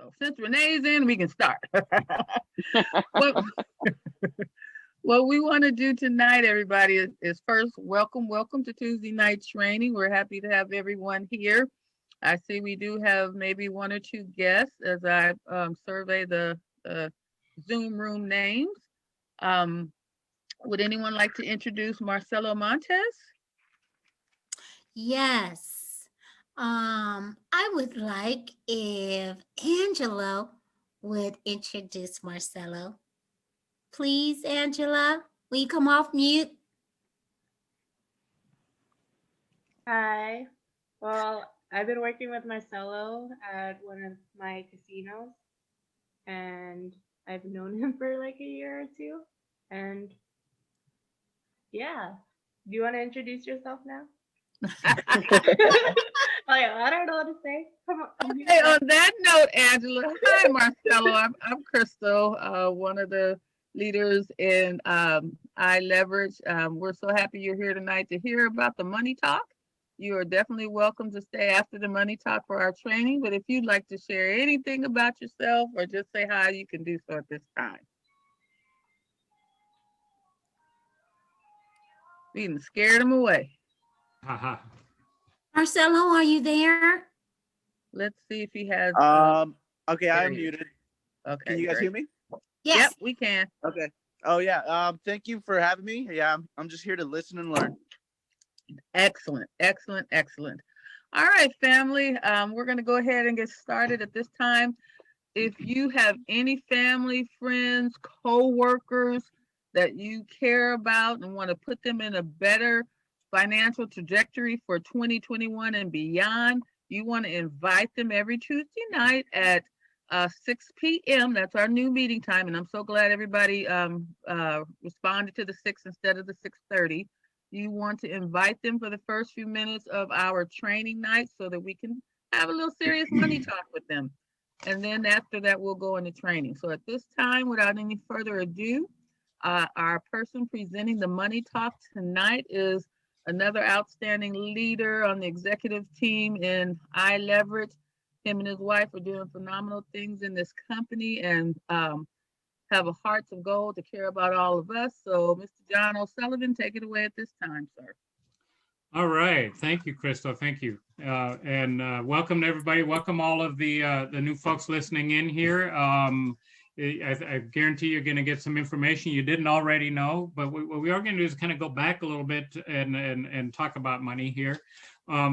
So since Renee's in, we can start. what, what we want to do tonight, everybody, is first welcome to Tuesday night training. We're happy to have everyone here. I see we do have maybe one or two guests as I survey the Zoom room names. Um, would anyone like to introduce Marcelo Montes? Yes. I would like if Angelo would introduce Marcelo. Please, Angela, will you come off mute? Hi. Well, I've been working with Marcelo at one of my casinos, and I've known him for like a year or two. And yeah, do you want to introduce yourself now? Like, I don't know what to say. Come on. Okay, on that note, Angela, hi Marcelo. I'm Crystal, one of the leaders in iLeverage. We're so happy you're here tonight to hear about the money talk. You are definitely welcome to stay after the money talk for our training. But if you'd like to share anything about yourself or just say hi, you can do so at this time. We can scare them away. Haha. Marcelo, are you there? Let's see if he has. Okay, I am muted. Okay. Can you guys hear me? Yes. Yep, we can. Okay. Oh yeah. Thank you for having me. Yeah, I'm just here to listen and learn. Excellent. All right, family. We're going to go ahead and get started at this time. If you have any family, friends, co-workers that you care about and want to put them in a better financial trajectory for 2021 and beyond, you want to invite them every Tuesday night at 6 p.m. That's our new meeting time, and I'm so glad everybody responded to the 6 instead of the 6:30. You want to invite them for the first few minutes of our training night so that we can have a little serious money talk with them. And then after that, we'll go into training. So at this time, without any further ado, our person presenting the money talk tonight is another outstanding leader on the executive team in iLeverage. Him and his wife are doing phenomenal things in this company and have a heart of gold to care about all of us. So, Mr. John O'Sullivan, take it away at this time, sir. All right. Thank you, Crystal. Thank you. And welcome to everybody. Welcome all of the new folks listening in here. I guarantee you're going to get some information you didn't already know, but what we are going to do is kind of go back a little bit and talk about money here.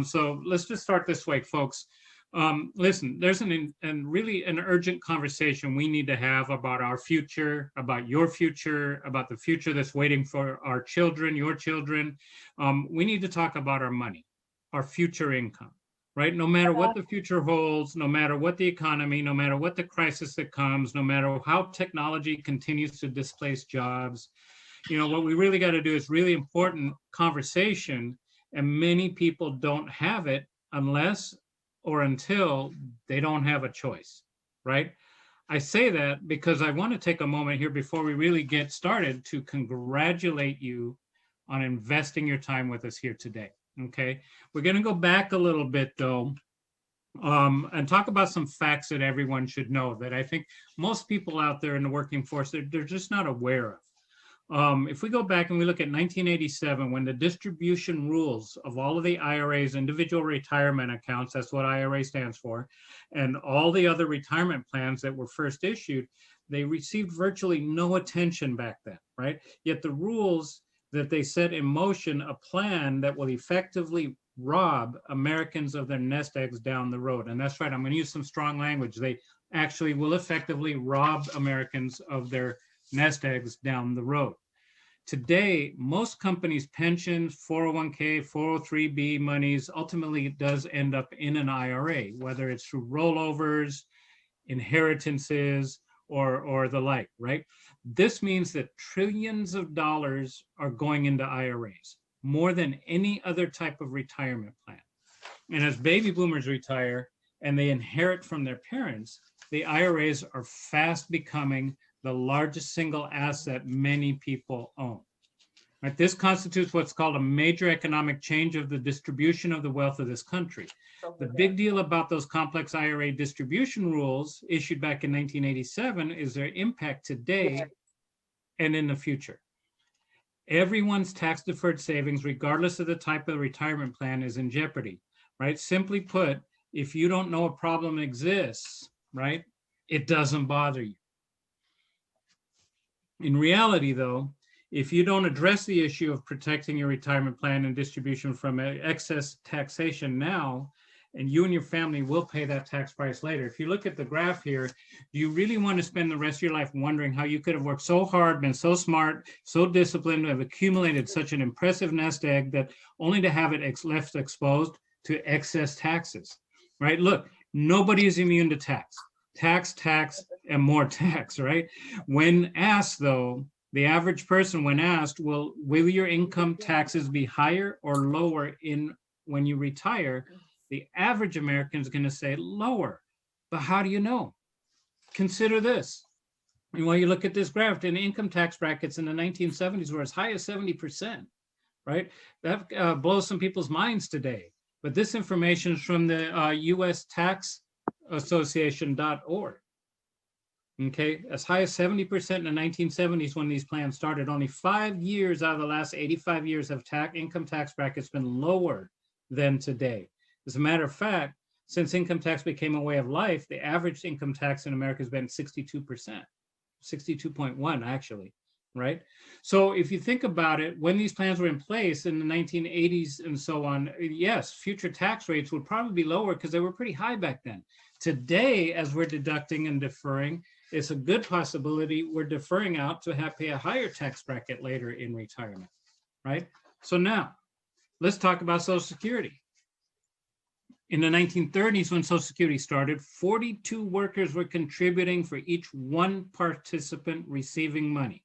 So let's just start this way, folks. Listen, there's really an urgent conversation we need to have about our future, about your future, about the future that's waiting for our children, your children. We need to talk about our money, our future income, right? No matter what the future holds, no matter what the economy, no matter what the crisis that comes, no matter how technology continues to displace jobs, what we really got to do is really important conversation, and many people don't have it unless or until they don't have a choice, right? I say that because I want to take a moment here before we really get started to congratulate you on investing your time with us here today, okay? We're going to go back a little bit though, and talk about some facts that everyone should know that I think most people out there in the working force, they're just not aware of. If we go back and we look at 1987, when the distribution rules of all of the IRAs, individual retirement accounts, that's what IRA stands for, and all the other retirement plans that were first issued, they received virtually no attention back then, right? Yet the rules that they set in motion a plan that will effectively rob Americans of their nest eggs down the road. And that's right, I'm going to use some strong language. They actually will effectively rob Americans of their nest eggs down the road. Today, most companies' pensions, 401k, 403b monies ultimately does end up in an IRA, whether it's through rollovers, inheritances, or the like, right? This means that trillions of dollars are going into IRAs, more than any other type of retirement plan. And as baby boomers retire and they inherit from their parents, the IRAs are fast becoming the largest single asset many people own. Right? This constitutes what's called a major economic change of the distribution of the wealth of this country. The big deal about those complex IRA distribution rules issued back in 1987 is their impact today and in the future. Everyone's tax deferred savings, regardless of the type of retirement plan, is in jeopardy, right? Simply put, if you don't know a problem exists, right, it doesn't bother you. In reality, though, if you don't address the issue of protecting your retirement plan and distribution from excess taxation now, and you and your family will pay that tax price later. If you look at the graph here, do you really want to spend the rest of your life wondering how you could have worked so hard, been so smart, so disciplined, have accumulated such an impressive nest egg that only to have it left exposed to excess taxes, right? Look, nobody is immune to tax, and more tax, right? When asked, though, the average person, when asked, will your income taxes be higher or lower when you retire? The average American is going to say lower. But how do you know? Consider this. And when you look at this graph, in income tax brackets in the 1970s were as high as 70%, right? That blows some people's minds today. But this information is from the US Tax Association.org. Okay, as high as 70% in the 1970s when these plans started. Only 5 years out of the last 85 years have income tax brackets been lower than today. As a matter of fact, since income tax became a way of life, the average income tax in America has been 62%, 62.1 actually, right? So if you think about it, when these plans were in place in the 1980s and so on, yes, future tax rates would probably be lower because they were pretty high back then. Today, as we're deducting and deferring, it's a good possibility we're deferring out to pay a higher tax bracket later in retirement, right? So now, let's talk about Social Security. In the 1930s, when Social Security started, 42 workers were contributing for each one participant receiving money.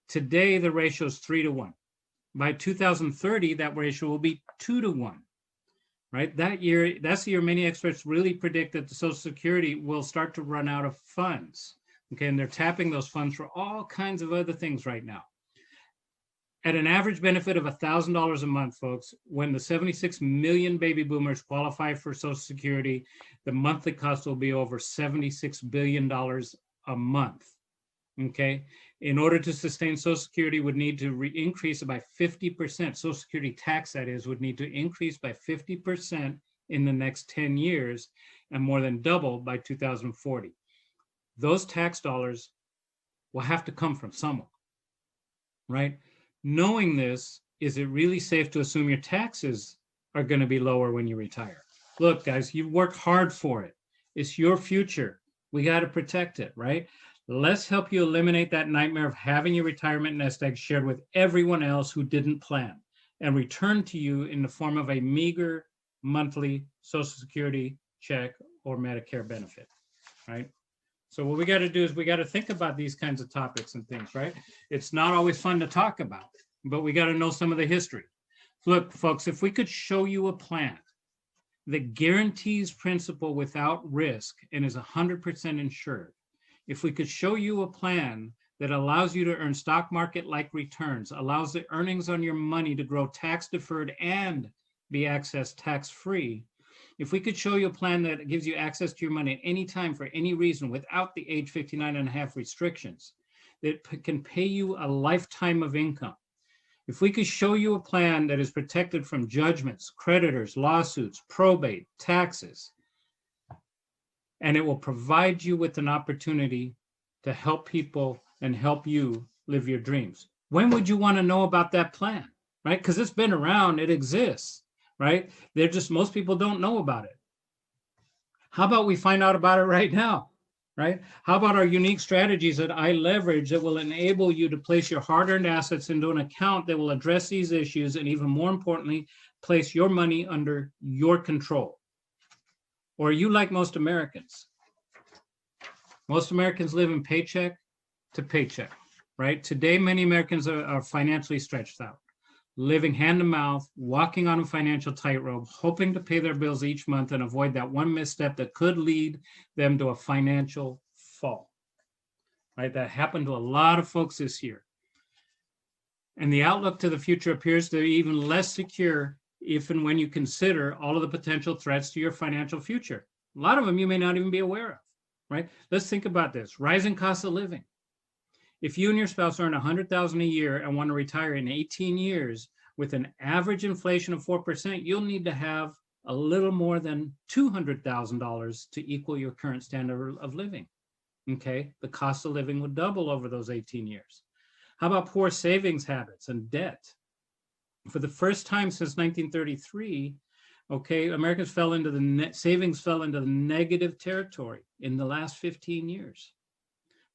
Today, the ratio is 3 to 1. By 2030, that ratio will be 2 to 1, right? That's the year many experts really predict that the Social Security will start to run out of funds. Okay, and they're tapping those funds for all kinds of other things right now. At an average benefit of $1,000 a month, folks, when the 76 million baby boomers qualify for Social Security, the monthly cost will be over $76 billion a month, okay? In order to sustain Social Security would need to increase by 50%. Social Security tax, that is, would need to increase by 50% in the next 10 years and more than double by 2040. Those tax dollars will have to come from someone, right? Knowing this, is it really safe to assume your taxes are going to be lower when you retire? Look, guys, you've worked hard for it. It's your future. We got to protect it, right? Let's help you eliminate that nightmare of having your retirement nest egg shared with everyone else who didn't plan and return to you in the form of a meager monthly Social Security check or Medicare benefit, right? So what we got to do is we got to think about these kinds of topics and things, right? It's not always fun to talk about, but we got to know some of the history. Look, folks, if we could show you a plan that guarantees principal without risk and is 100% insured, if we could show you a plan that allows you to earn stock market-like returns, allows the earnings on your money to grow tax deferred and be accessed tax-free, if we could show you a plan that gives you access to your money at any time for any reason without the age 59 and a half restrictions, that can pay you a lifetime of income, if we could show you a plan that is protected from judgments, creditors, lawsuits, probate, taxes, and it will provide you with an opportunity to help people and help you live your dreams. When would you want to know about that plan, right? Because it's been around, it exists. Right? Most people don't know about it. How about we find out about it right now, right? How about our unique strategies at iLeverage that will enable you to place your hard-earned assets into an account that will address these issues and even more importantly, place your money under your control? Or are you like most Americans? Most Americans live in paycheck to paycheck, right? Today, many Americans are financially stretched out, living hand to mouth, walking on a financial tightrope, hoping to pay their bills each month and avoid that one misstep that could lead them to a financial fall, right? That happened to a lot of folks this year. And the outlook to the future appears to be even less secure if and when you consider all of the potential threats to your financial future. A lot of them you may not even be aware of, right? Let's think about this. Rising cost of living. If you and your spouse earn $100,000 a year and want to retire in 18 years with an average inflation of 4%, you'll need to have a little more than $200,000 to equal your current standard of living. Okay, the cost of living would double over those 18 years. How about poor savings habits and debt? For the first time since 1933, okay, Americans fell into the savings fell into the negative territory in the last 15 years.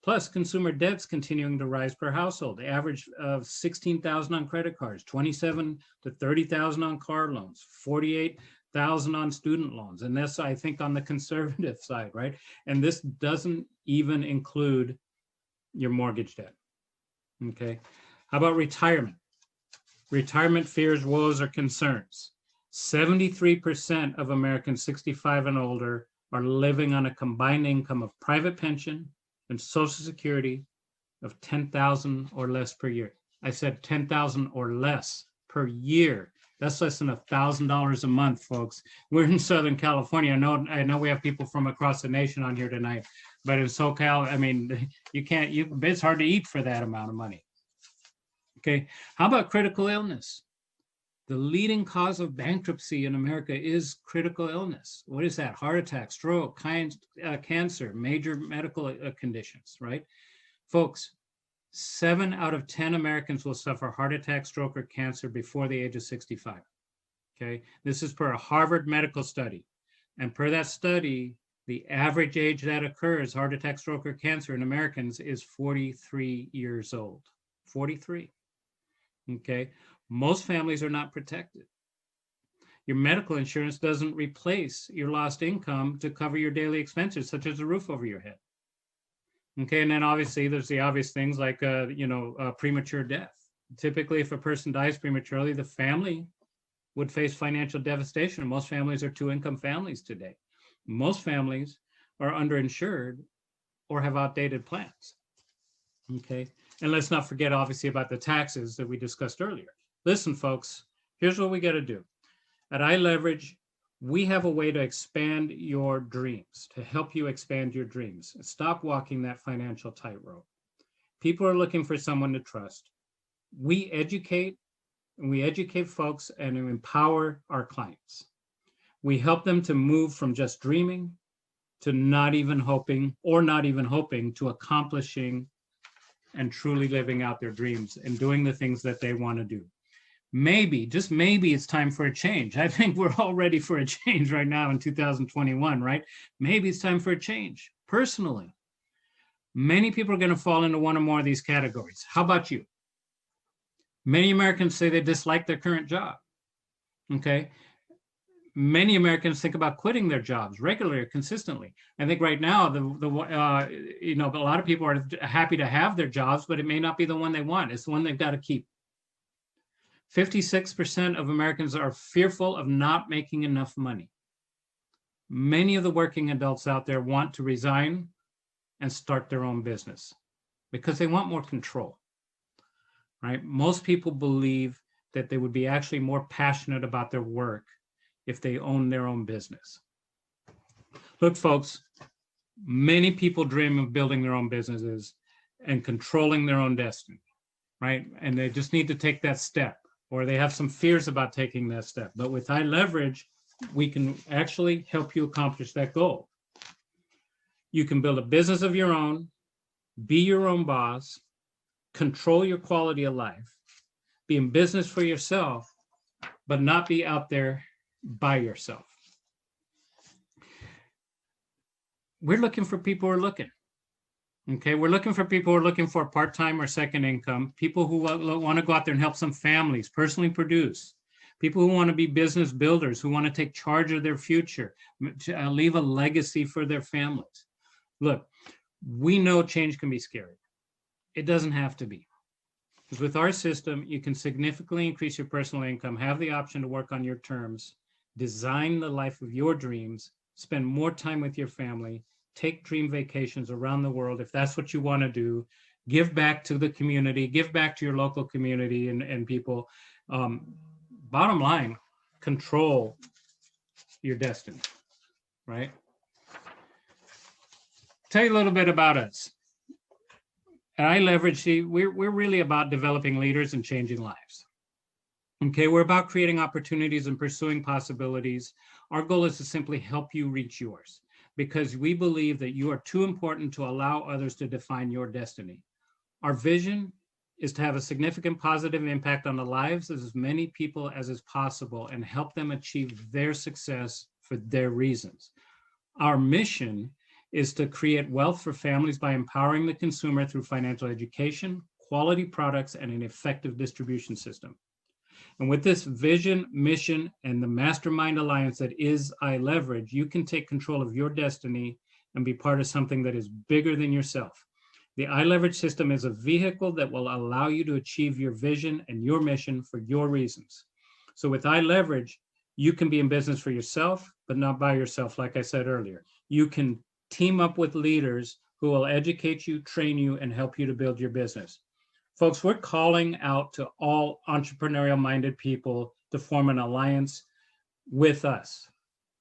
Plus, consumer debt's continuing to rise per household. The average of $16,000 on credit cards, $27,000 to $30,000 on car loans, $48,000 on student loans. And that's, I think, on the conservative side, right? And this doesn't even include your mortgage debt. Okay. How about retirement? Retirement fears, woes, or concerns. 73% of Americans 65 and older are living on a combined income of private pension and Social Security of $10,000 or less per year. I said 10,000 or less per year. That's less than $1,000 a month, folks. We're in Southern California. I know we have people from across the nation on here tonight, but in SoCal, I mean, it's hard to eat for that amount of money. Okay, how about critical illness? The leading cause of bankruptcy in America is critical illness. What is that? Heart attack, stroke, cancer, major medical conditions, right? Folks, 7 out of 10 Americans will suffer heart attack, stroke, or cancer before the age of 65. Okay, this is per a Harvard medical study. And per that study, the average age that occurs, heart attack, stroke, or cancer in Americans is 43 years old. 43. Okay, most families are not protected. Your medical insurance doesn't replace your lost income to cover your daily expenses, such as a roof over your head. Okay, and then obviously there's the obvious things like, premature death. Typically, if a person dies prematurely, the family would face financial devastation. Most families are two-income families today. Most families are underinsured or have outdated plans. Okay, and let's not forget, obviously, about the taxes that we discussed earlier. Listen, folks, here's what we got to do. At iLeverage, we have a way to expand your dreams, to help you expand your dreams. Stop walking that financial tightrope. People are looking for someone to trust. We educate folks and empower our clients. We help them to move from just dreaming to not even hoping to accomplishing and truly living out their dreams and doing the things that they want to do. Maybe, just maybe, it's time for a change. I think we're all ready for a change right now in 2021, right? Maybe it's time for a change. Personally, many people are going to fall into one or more of these categories. How about you? Many Americans say they dislike their current job. Okay. Many Americans think about quitting their jobs regularly or consistently. I think right now, a lot of people are happy to have their jobs, but it may not be the one they want. It's the one they've got to keep. 56% of Americans are fearful of not making enough money. Many of the working adults out there want to resign and start their own business because they want more control, right? Most people believe that they would be actually more passionate about their work if they own their own business. Look, folks, many people dream of building their own businesses and controlling their own destiny, right? And they just need to take that step, or they have some fears about taking that step. But with iLeverage, we can actually help you accomplish that goal. You can build a business of your own, be your own boss, control your quality of life, be in business for yourself, but not be out there by yourself. We're looking for people who are looking. Okay, we're looking for people who are looking for part-time or second income, people who want to go out there and help some families, personally produce, people who want to be business builders, who want to take charge of their future, leave a legacy for their families. Look, we know change can be scary. It doesn't have to be. Because with our system, you can significantly increase your personal income, have the option to work on your terms, design the life of your dreams, spend more time with your family, take dream vacations around the world if that's what you want to do, Give back to the community, give back to your local community and people. Bottom line, control your destiny, right? Tell you a little bit about us. At iLeverage, see, we're really about developing leaders and changing lives. Okay, we're about creating opportunities and pursuing possibilities. Our goal is to simply help you reach yours because we believe that you are too important to allow others to define your destiny. Our vision is to have a significant positive impact on the lives of as many people as is possible and help them achieve their success for their reasons. Our mission is to create wealth for families by empowering the consumer through financial education, quality products, and an effective distribution system. And with this vision, mission, and the mastermind alliance that is iLeverage, you can take control of your destiny and be part of something that is bigger than yourself. The iLeverage system is a vehicle that will allow you to achieve your vision and your mission for your reasons. So with iLeverage, you can be in business for yourself, but not by yourself, like I said earlier. You can team up with leaders who will educate you, train you, and help you to build your business. Folks, we're calling out to all entrepreneurial-minded people to form an alliance with us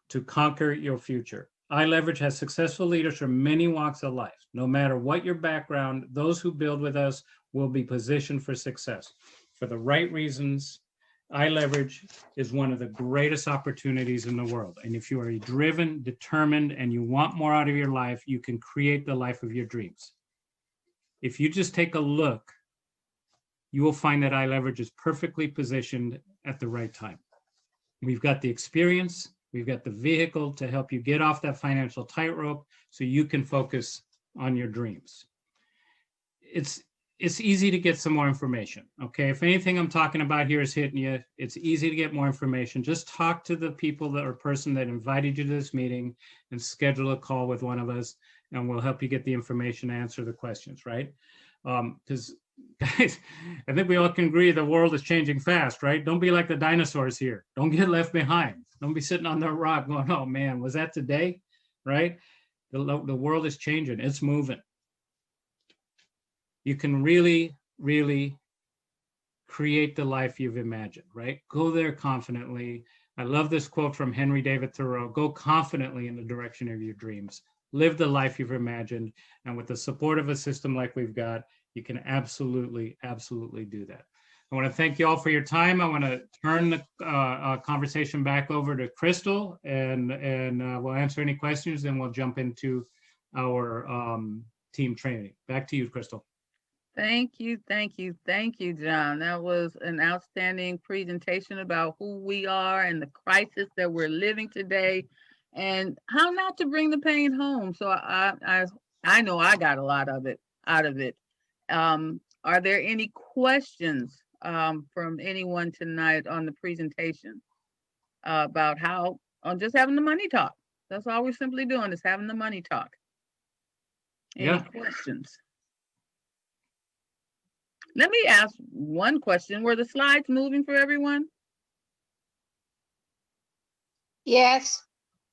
to conquer your future. iLeverage has successful leaders from many walks of life. No matter what your background, those who build with us will be positioned for success. For the right reasons, iLeverage is one of the greatest opportunities in the world. And if you are driven, determined, and you want more out of your life, you can create the life of your dreams. If you just take a look, you will find that iLeverage is perfectly positioned at the right time. We've got the experience, we've got the vehicle to help you get off that financial tightrope so you can focus on your dreams. It's easy to get some more information, okay? If anything I'm talking about here is hitting you, it's easy to get more information. Just talk to the people or person that invited you to this meeting and schedule a call with one of us, and we'll help you get the information, answer the questions, right? Because guys, I think we all can agree the world is changing fast, right? Don't be like the dinosaurs here. Don't get left behind. Don't be sitting on the rock going, oh man, was that today, right? The world is changing, it's moving. You can really, really create the life you've imagined, right? Go there confidently. I love this quote from Henry David Thoreau, go confidently in the direction of your dreams. Live the life you've imagined. And with the support of a system like we've got, you can absolutely, absolutely do that. I want to thank you all for your time. I want to turn the conversation back over to Crystal and we'll answer any questions, then we'll jump into our team training. Back to you, Crystal. Thank you, John. That was an outstanding presentation about who we are and the crisis that we're living today and how not to bring the pain home. So I know I got a lot of it out of it. Are there any questions from anyone tonight on the presentation about how on just having the money talk? That's all we're simply doing is having the money talk. Any questions? Let me ask one question. Were the slides moving for everyone? Yes.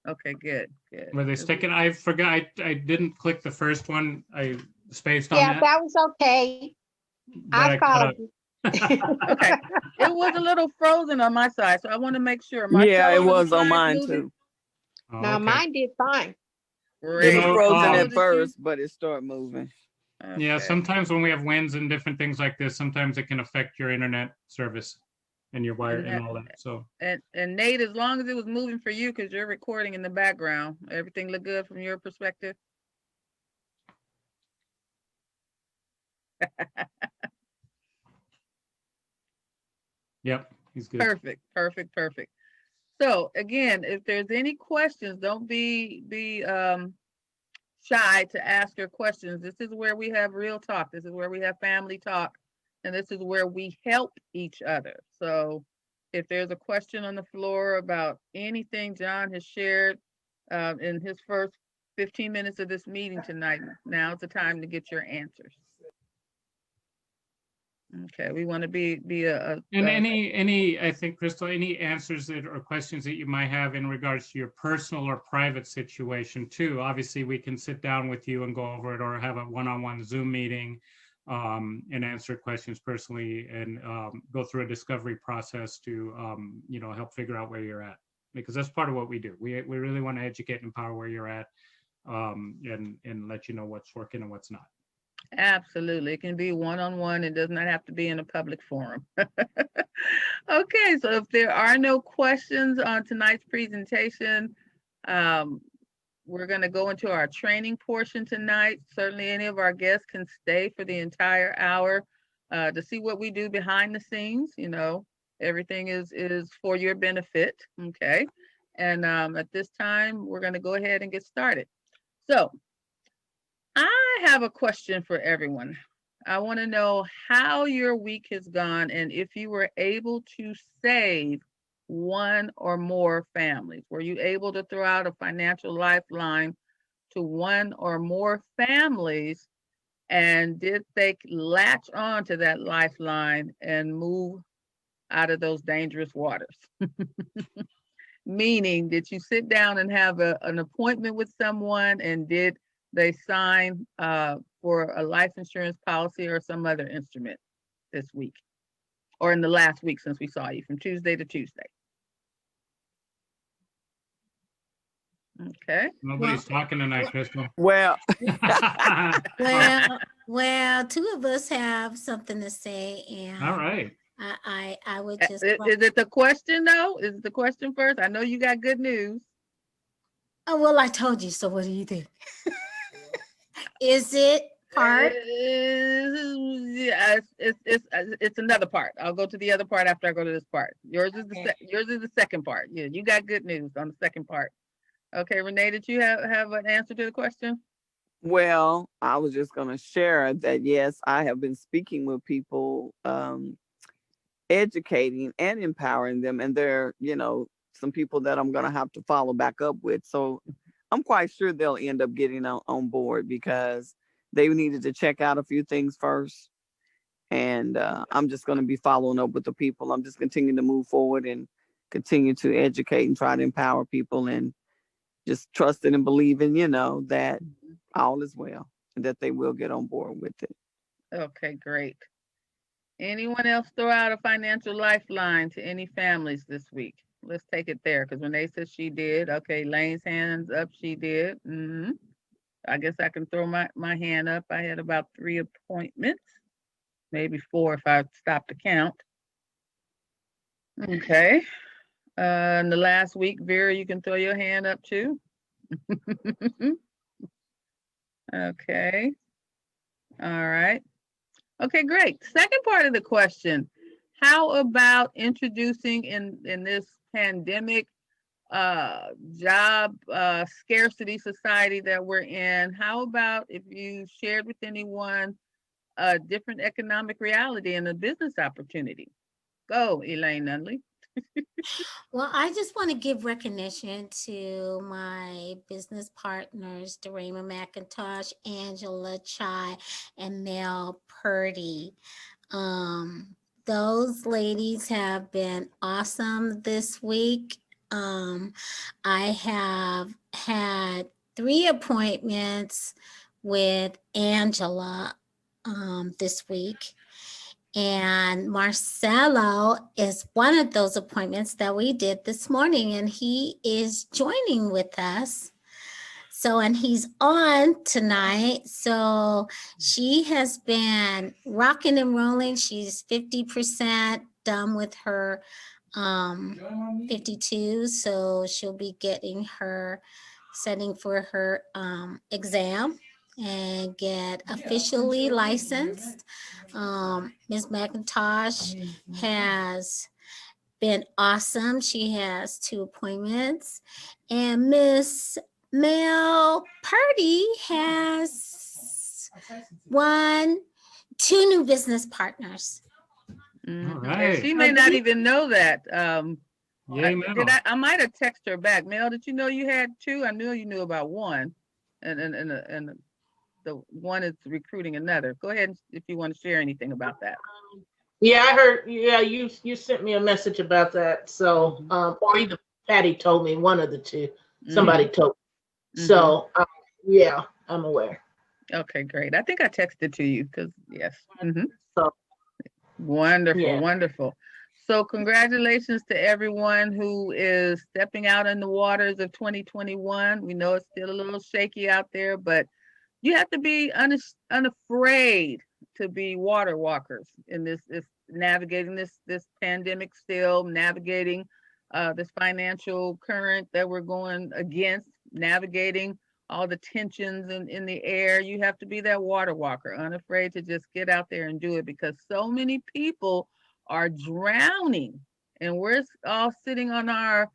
Okay, good. Were they sticking? I forgot, I didn't click the first one. I spaced on Yeah, that was okay. I followed you. Okay, it was a little frozen on my side, so I want to make sure. Yeah, it Marcelo, was on slides mine moving? too. Oh, Now okay. mine did fine. Great. It was know, frozen Marcelo, at did you? first, but it started moving. Yeah, Okay. sometimes when we have winds and different things like this, sometimes it can affect your internet service and your wire and all that. So And Nate, as long as it was moving for you, because you're recording in the background, everything looked good from your perspective? yep, he's good. Perfect. So again, if there's any questions, don't be shy to ask your questions. This is where we have real talk. This is where we have family talk. And this is where we help each other. So if there's a question on the floor about anything John has shared in his first 15 minutes of this meeting tonight, now's the time to get your answers. Okay, we want to be And any, I think, Crystal, any answers that or questions that you might have in regards to your personal or private situation too. Obviously, we can sit down with you and go over it or have a one-on-one Zoom meeting. and answer questions personally, and go through a discovery process to help figure out where you're at, because that's part of what we do. We really want to educate and empower where you're at, and let you know what's working and what's not. Absolutely. It can be one-on-one. It does not have to be in a public forum. Okay, so if there are no questions on tonight's presentation, we're going to go into our training portion tonight. Certainly any of our guests can stay for the entire hour to see what we do behind the scenes. Everything is for your benefit. Okay. And at this time, we're going to go ahead and get started. So I have a question for everyone. I want to know how your week has gone and if you were able to save one or more families. Were you able to throw out a financial lifeline to one or more families? And did they latch on to that lifeline and move out of those dangerous waters? Meaning, did you sit down and have an appointment with someone, and did they sign for a life insurance policy or some other instrument this week, or in the last week since we saw you, from Tuesday to Tuesday? Okay. Nobody's talking tonight, Crystal. Well, Well, two of us have something to say, and All right. I would just Is it the question though? Is it the question first? I know you got good news. Oh, well, I told you. So what do you think? Is it part? Yeah, it's another part. I'll go to the other part after I go to this part. Yours is the second part. Yeah, you got good news on the second part. Okay, Renee, did you have an answer to the question? well, I was just going to share that, yes, I have been speaking with people, educating and empowering them. And there are, some people that I'm going to have to follow back up with. So I'm quite sure they'll end up getting on board because they needed to check out a few things first. And I'm just going to be following up with the people. I'm just continuing to move forward and continue to educate and try to empower people, and just trusting and believing, that all is well and that they will get on board with it. Okay, great. Anyone else throw out a financial lifeline to any families this week? Let's take it there, because Renee says she did. Okay, Lane's hands up, she did. I guess I can throw my hand up. I had about 3 appointments, maybe 4 if I stop to count. Okay. In the last week, Vera, you can throw your hand up too. Okay. All right. Okay, great. Second part of the question. How about introducing in this pandemic job scarcity society that we're in? How about if you shared with anyone a different economic reality and a business opportunity? Go, Elaine Nunley. Well, I just want to give recognition to my business partners, Dorema McIntosh, Angela Chai, and Mel Purdy. Those ladies have been awesome this week. I have had 3 appointments with Angela this week. And Marcelo is one of those appointments that we did this morning, and he is joining with us. So, and he's on tonight. So she has been rocking and rolling. She's 50% done with her 52. So she'll be getting her setting for her exam and get officially licensed. Ms. McIntosh has been awesome. She has 2 appointments. And Miss Mel Purdy has 2 new business partners. All And right. she may not even know that. Yay, Mel. I might have texted her back. Mel, did you know you had 2? I knew you knew about 1, and the one is recruiting another. Go ahead if you want to share anything about that. Yeah, I heard. Yeah, you sent me a message about that. So, or either Patty told me, one of the two. Somebody told me. So, yeah, I'm aware. Okay, great. I think I texted to you because yes. So, Wonderful, yeah. wonderful. So congratulations to everyone who is stepping out in the waters of 2021. We know it's still a little shaky out there, but you have to be unafraid to be water walkers in this navigating this pandemic, still navigating this financial current that we're going against, navigating all the tensions in the air. You have to be that water walker, unafraid to just get out there and do it, because so many people are drowning and we're all sitting on our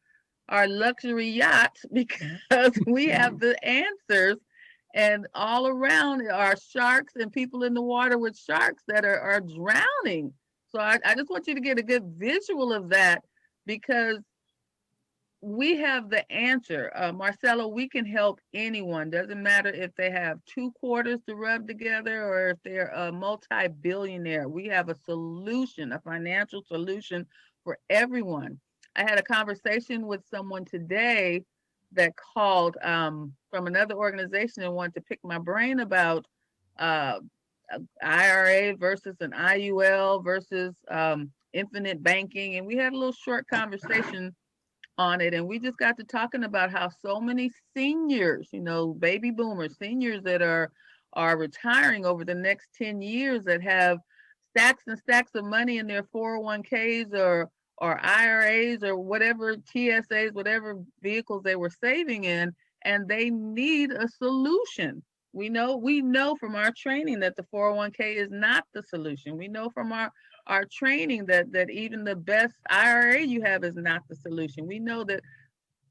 luxury yachts because we have the answers, and all around are sharks and people in the water with sharks that are drowning. So I just want you to get a good visual of that, because we have the answer. Marcelo, we can help anyone. Doesn't matter if they have 2 quarters to rub together or if they're a multi-billionaire. We have a solution, a financial solution for everyone. I had a conversation with someone today that called from another organization and wanted to pick my brain about uh, IRA versus an IUL versus infinite banking. And we had a little short conversation on it, and we just got to talking about how so many seniors, baby boomers, seniors that are retiring over the next 10 years, that have stacks and stacks of money in their 401ks or IRAs or whatever, TSAs, whatever vehicles they were saving in, and they need a solution. We know from our training that the 401k is not the solution. We know from our training that even the best IRA you have is not the solution. We know that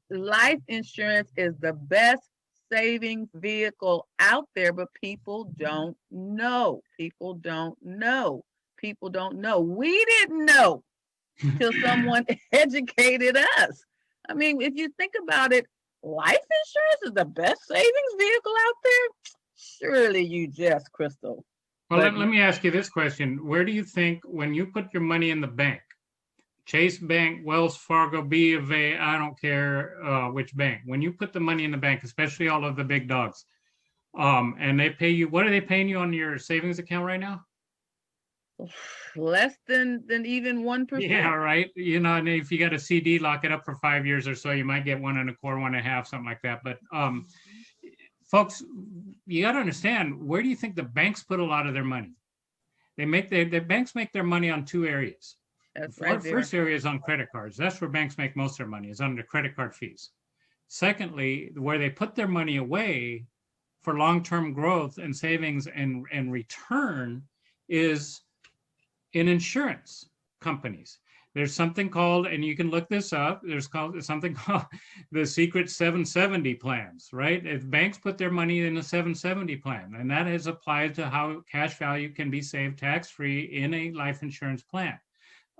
life insurance is the best saving vehicle out there, but people don't know. People don't know. People don't know. We didn't know till someone educated us. I mean, if you think about it, life insurance is the best savings vehicle out there. Surely you jest, Crystal. Well, But let me ask you this question. Where do you think, when you put your money in the bank, Chase Bank, Wells Fargo, B of A, I don't care which bank, when you put the money in the bank, especially all of the big dogs, and they pay you, what are they paying you on your savings account right now? less than even 1%. Yeah, right. And if you got a CD, lock it up for 5 years or so, you might get 1.25, 1.5, something like that. But folks, you got to understand, where do you think the banks put a lot of their money? The banks make their money on 2 areas. That's The right there. first area is on credit cards. That's where banks make most of their money, is on the credit card fees. Secondly, where they put their money away for long-term growth and savings and return is in insurance companies. There's something called, and you can look this up, there's something called the secret 770 plans, right? If banks put their money in a 770 plan, and that is applied to how cash value can be saved tax-free in a life insurance plan.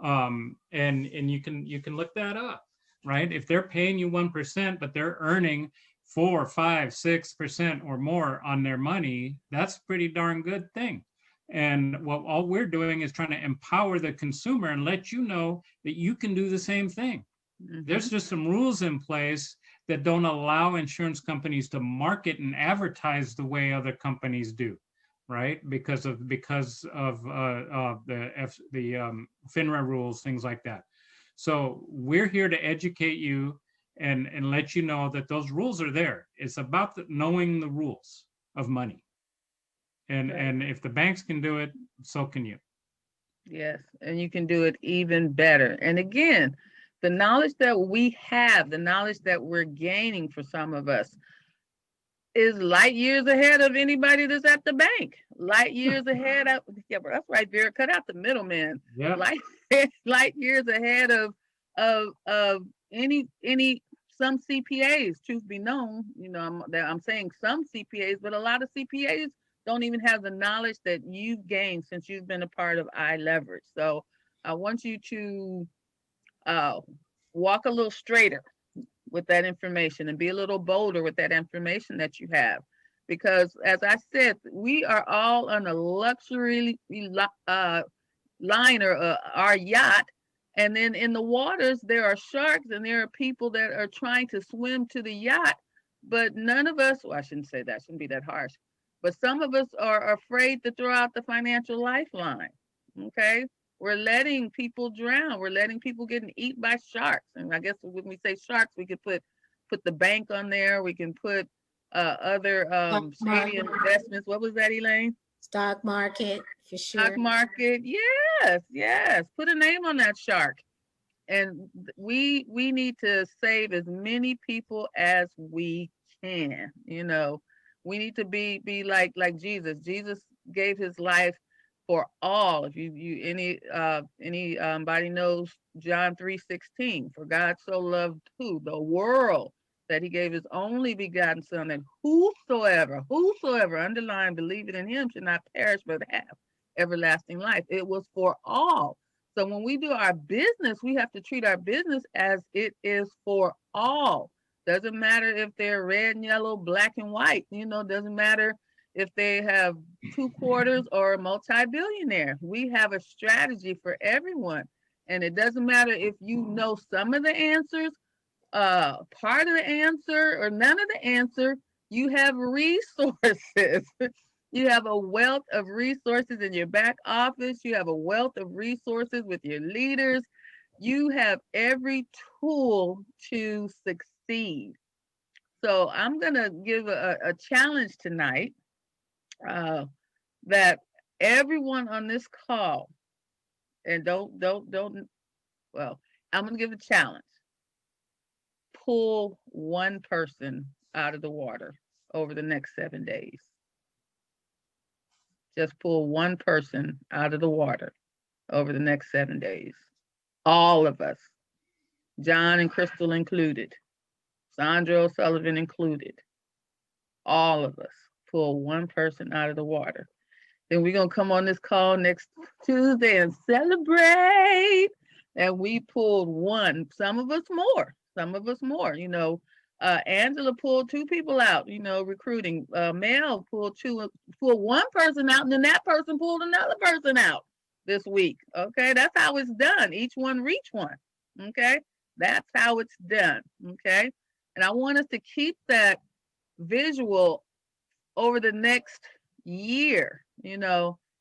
And you can look that up, right? If they're paying you 1%, but they're earning 4, 5, 6% or more on their money, that's a pretty darn good thing. And what all we're doing is trying to empower the consumer and let you know that you can do the same thing. There's just some rules in place that don't allow insurance companies to market and advertise the way other companies do, right? Because of the FINRA rules, things like that. So we're here to educate you and let you know that those rules are there. It's about knowing the rules of money. And if the banks can do it, so can you. Yes, and you can do it even better. And again, the knowledge that we have, the knowledge that we're gaining for some of us, is light years ahead of anybody that's at the bank. Light years ahead of, yeah, but that's right, Vera. Cut out the middleman. Yeah. Light years ahead of any some CPAs. Truth be known, I'm saying some CPAs, but a lot of CPAs don't even have the knowledge that you've gained since you've been a part of iLeverage. So I want you to walk a little straighter with that information and be a little bolder with that information that you have. Because as I said, we are all on a luxury liner, our yacht. And then in the waters, there are sharks and there are people that are trying to swim to the yacht. But none of us, well, I shouldn't say that, shouldn't be that harsh. But some of us are afraid to throw out the financial lifeline. Okay. We're letting people drown. We're letting people get eaten by sharks. And I guess when we say sharks, we could put the bank on there. We can put other shady investments. What was that, Elaine? Stock market, for Stock sure. market. Yes, yes. Put a name on that shark. And we need to save as many people as we can. We need to be like Jesus. Jesus gave his life for all. If you anybody knows John 3:16, for God so loved who? The world, that he gave his only begotten son, that whosoever underline believing in him should not perish but have everlasting life. It was for all. So when we do our business, we have to treat our business as it is for all. Doesn't matter if they're red and yellow, black and white, doesn't matter if they have 2 quarters or a multi-billionaire. We have a strategy for everyone. And it doesn't matter if you know some of the answers, part of the answer, or none of the answer. You have resources. You have a wealth of resources in your back office. You have a wealth of resources with your leaders. You have every tool to succeed. So I'm going to give a challenge tonight, that everyone on this call, and well, I'm going to give a challenge. Pull one person out of the water over the next 7 days. Just pull one person out of the water over the next 7 days. All of us, John and Crystal included, Sandra O'Sullivan included, all of us pull one person out of the water. Then we're going to come on this call next Tuesday and celebrate. And we pulled one, some of us more. Angela pulled 2 people out, recruiting. Mel pulled one person out, and then that person pulled another person out this week. Okay, that's how it's done. Each one reach one. Okay, that's how it's done. Okay, and I want us to keep that visual over the next year, and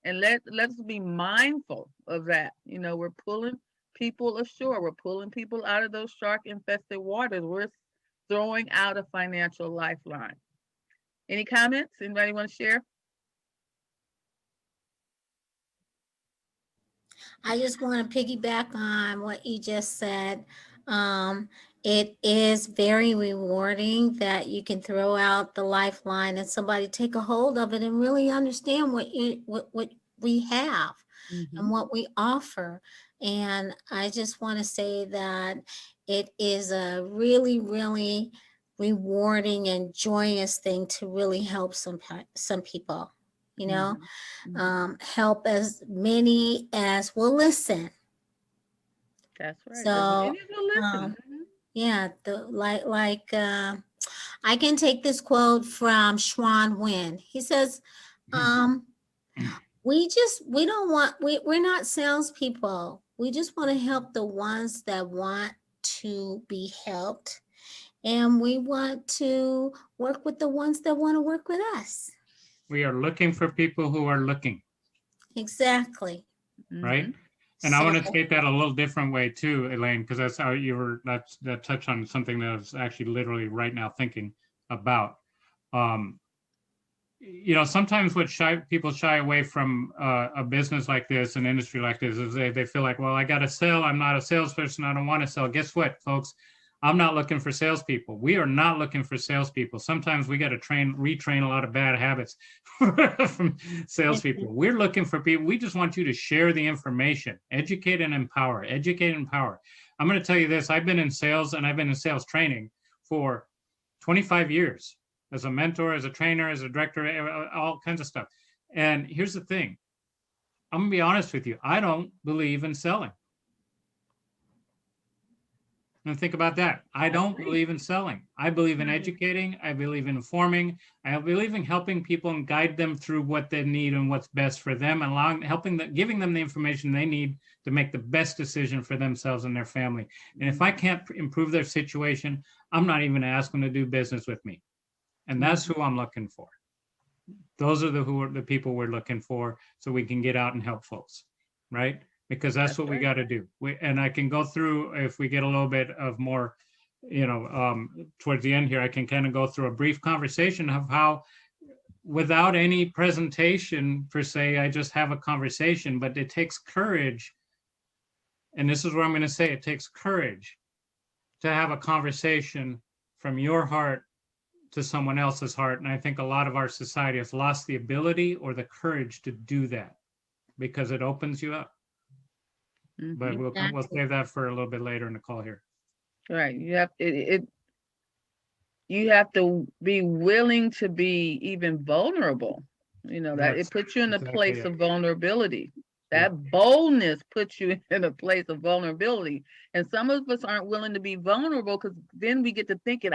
let's be mindful of that. We're pulling people ashore. We're pulling people out of those shark infested waters. We're throwing out a financial lifeline. Any comments? Anybody want to share? I just want to piggyback on what you just said. It is very rewarding that you can throw out the lifeline and somebody take a hold of it and really understand what we have and what we offer. And I just want to say that it is a really, really rewarding and joyous thing to really help some people, help as many as will listen. That's right. So, yeah, I can take this quote from Schwan Wynn. He says, we're not salespeople. We just want to help the ones that want to be helped. And we want to work with the ones that want to work with us. We are looking for people who are looking. Exactly. Right. And I want to state that a little different way too, Elaine, because that's how that touched on something that I was actually literally right now thinking about. Sometimes what people shy away from a business like this, an industry like this, is they feel like, well, I got to sell. I'm not a salesperson. I don't want to sell. Guess what, folks? I'm not looking for salespeople. We are not looking for salespeople. Sometimes we got to retrain a lot of bad habits from salespeople. We're looking for people. We just want you to share the information, educate and empower, educate and empower. I'm going to tell you this. I've been in sales and I've been in sales training for 25 years as a mentor, as a trainer, as a director, all kinds of stuff. And here's the thing. I'm going to be honest with you. I don't believe in selling. And think about that. I don't believe in selling. I believe in educating. I believe in informing. I believe in helping people and guide them through what they need and what's best for them, and giving them the information they need to make the best decision for themselves and their family. And if I can't improve their situation, I'm not even going to ask them to do business with me. And that's who I'm looking for. Those are the people we're looking for, so we can get out and help folks, right? Because that's what we right. got to do. And I can go through, if we get a little bit of more, towards the end here, I can kind of go through a brief conversation of how, without any presentation per se, I just have a conversation, but it takes courage. And this is what I'm going to say, it takes courage to have a conversation from your heart to someone else's heart. And I think a lot of our society has lost the ability or the courage to do that, because it opens you up. But Mhm. we'll save that for a little bit later in the call here. Right. You have to be willing to be even vulnerable. That That's it puts you in a exactly place it. of vulnerability. Yeah. That boldness puts you in a place of vulnerability. And some of us aren't willing to be vulnerable, because then we get to thinking,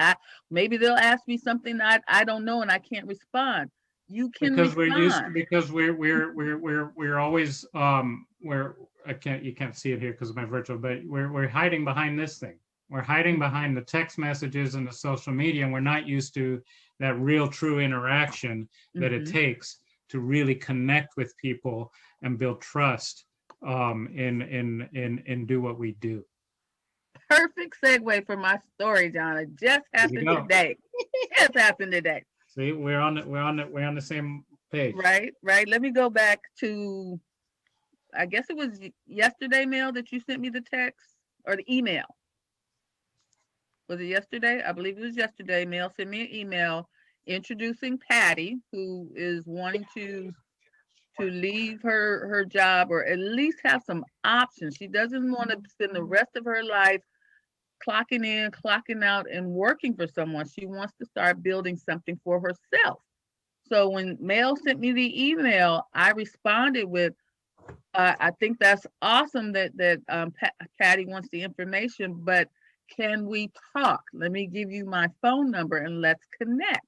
maybe they'll ask me something I don't know and I can't respond. You can Because we're used, respond. because we're always you can't see it here because of my virtual, but we're hiding behind this thing. We're hiding behind the text messages and the social media, and we're not used to that real true interaction that it Mhm. takes to really connect with people and build trust, and do what we do. Perfect segue for my story, John. It just happened go. today. Just happened today. See, we're on the same page. Right. Let me go back to, I guess it was yesterday, Mel, that you sent me the text or the email. Was it yesterday? I believe it was yesterday. Mel sent me an email introducing Patty, who is wanting to leave her job, or at least have some options. She doesn't want to spend the rest of her life clocking in, clocking out, and working for someone. She wants to start building something for herself. So when Mel sent me the email, I responded with, I think that's awesome that Patty wants the information, but can we talk? Let me give you my phone number and let's connect.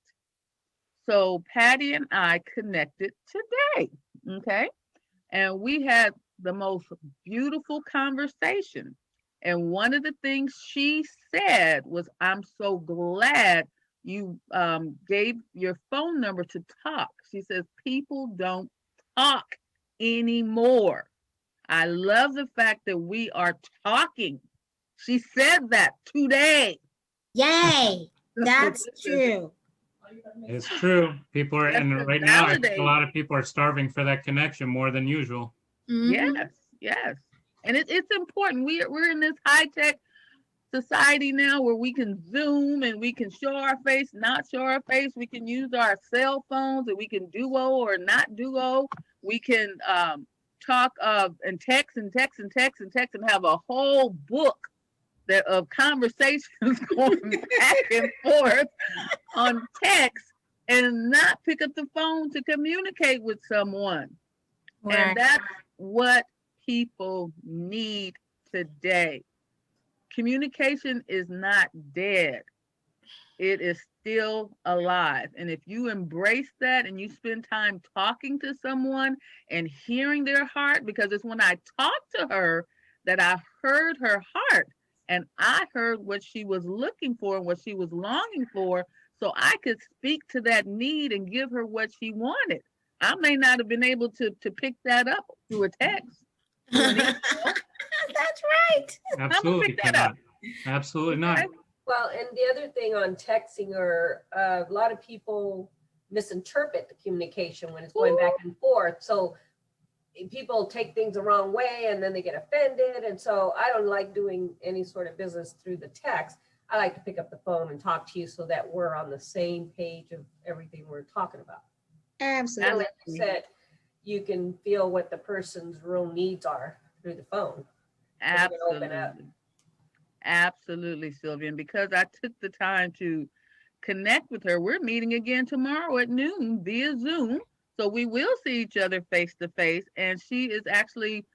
So Patty and I connected today, okay? And we had the most beautiful conversation. And one of the things she said was, I'm so glad you gave your phone number to talk. She says, people don't talk anymore. I love the fact that we are talking. She said that today. Yay, that's true. It's true. People are, Just and to right now, I think a validate. lot of people are starving for that connection more than usual. Mhm. Yes. And it's important. We're in this high-tech society now where we can Zoom and we can show our face, not show our face. We can use our cell phones, and we can duo or not duo. We can talk and text and text and text and text, and have a whole book of conversations going back and forth on text, and not pick up the phone to communicate with someone. Right. And that's what people need today. Communication is not dead. It is still alive. And if you embrace that and you spend time talking to someone and hearing their heart, because it's when I talked to her that I heard her heart, and I heard what she was looking for and what she was longing for, so I could speak to that need and give her what she wanted. I may not have been able to pick that up through a text. That's right. Absolutely pick that up. cannot. Absolutely not. Okay? Well, and the other thing on texting, or a lot of people misinterpret the communication when it's going back and forth. So people take things the wrong way, and then they get offended. And so I don't like doing any sort of business through the text. I like to pick up the phone and talk to you so that we're on the same page of everything we're talking about. Absolutely. Like you said, you can feel what the person's real needs are through the phone. Absolutely, Sylvia. And because I took the time to connect with her, we're meeting again tomorrow at noon via Zoom. So we will see each other face to face. And she is actually